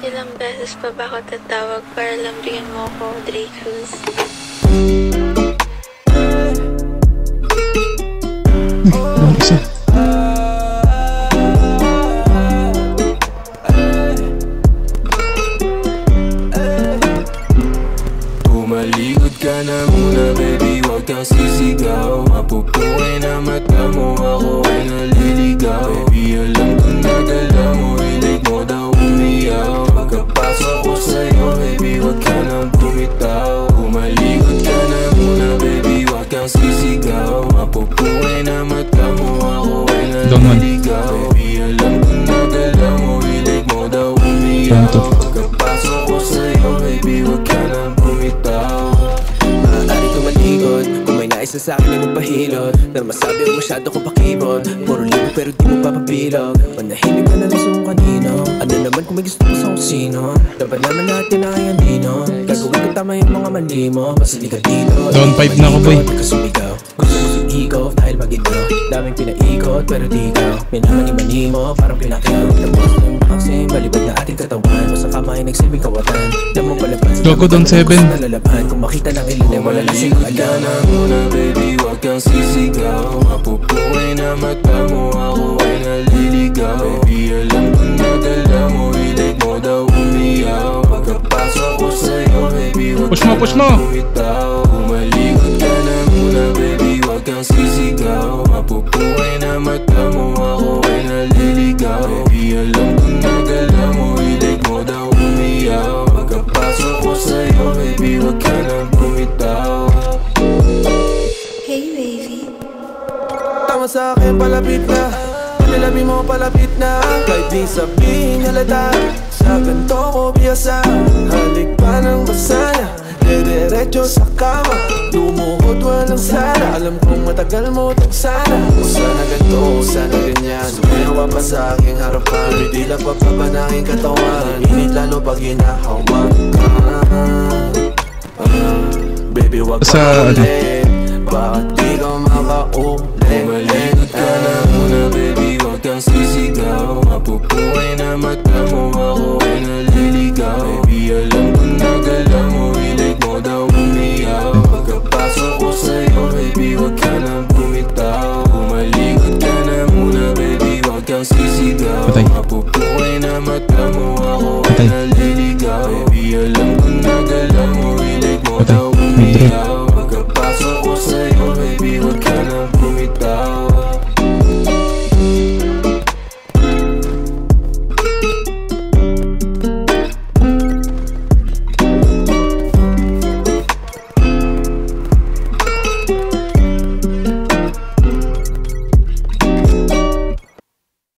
Ilang beses pa ba ako tatawag para lang bigyan mo ako, Dracus? Walang isa. Tumalikod ka na muna, baby, huwag kang sisigaw. Mapupuhay na mata mo, ako ay naliligaw. Baby, alam ko na dala mo, hilig mo daw umiyaw. Pagkapasok ko sa'yo, baby, huwag ka nang bumitaw. Tumalikod ka na muna, baby, huwag kang sisigaw. Mapupuhay na mata mo, ako ay naliligaw. Baby, alam ko na dala mo, hilig mo daw umiyaw. Pagkapasok ko sa'yo, baby, huwag ka nang bumitaw. Maaari ko malikod kung may nais na sa'kin ay magpahilot. Pero masabi ang masyado ko pakibot. Puro libo pero di mo papabilog. Manahimik ka na lang sa kung kanino. Ano naman kung may gusto mo sa kung sino. Dapat naman natin na ay andino. Gagawin ko tama yung mga mali mo. Basta di ka dito. Down 5 na ako, boy. Kasumigaw. Gusto mo sumikot dahil magino. Daming pinaikot pero di ikaw. Minamani-mani mo parang pinakaw. Tapos yung boxing balibag na ating katawan. Basta kamay nagsilbing kawatan. Damang palaban Joko down 7. nalalaban. Kung makita ng ilan ay wala lang sing ka na muna, baby, huwag kang sisigaw. Mapupuhay na mata mo, ako ay naliligaw. Baby, alam ko na dala mo, hilig mo daw umiyaw. Pagkapasok ko sa'yo, baby, huwag Push mo, push mo. bumitaw. Umalikod ka na muna, baby, huwag kang sisigaw. Mapupuhay na mata mo, ako ay naliligaw. Baby, alam ko na dala mo, hilig mo daw umiyaw. Pagkapasok ko sa'yo, baby, huwag ka nang bumitaw. Hey, baby. Tama sa'kin palapit na. Panilabi mo palapit na. Kahit di sabihin halata. Sa ganto ko biyasa. Halik pa ng masana. Dediretso sa kama. Lumuhod walang sana. Alam kong matagal mo itong sana. O sana ganto, o sana ganyan. Sumayawa pa sa aking harapan. Bidila pa pa ba na aking katawan. Init lalo pag hinahawan ka. Baby, wag ka ulit. Bakit di ka makaulit? Umalikod ka na muna, baby, huwag kang sisigaw. Mapupuhay na mata mo, ako ay naliligaw. Baby, alam ko na dala mo, hilig mo daw umiyaw. Pagkapasok ko sa'yo, baby, huwag ka nang bumitaw. Umalikod ka na muna, baby, huwag kang sisigaw. Mapupuhay na mata mo, ako ay naliligaw.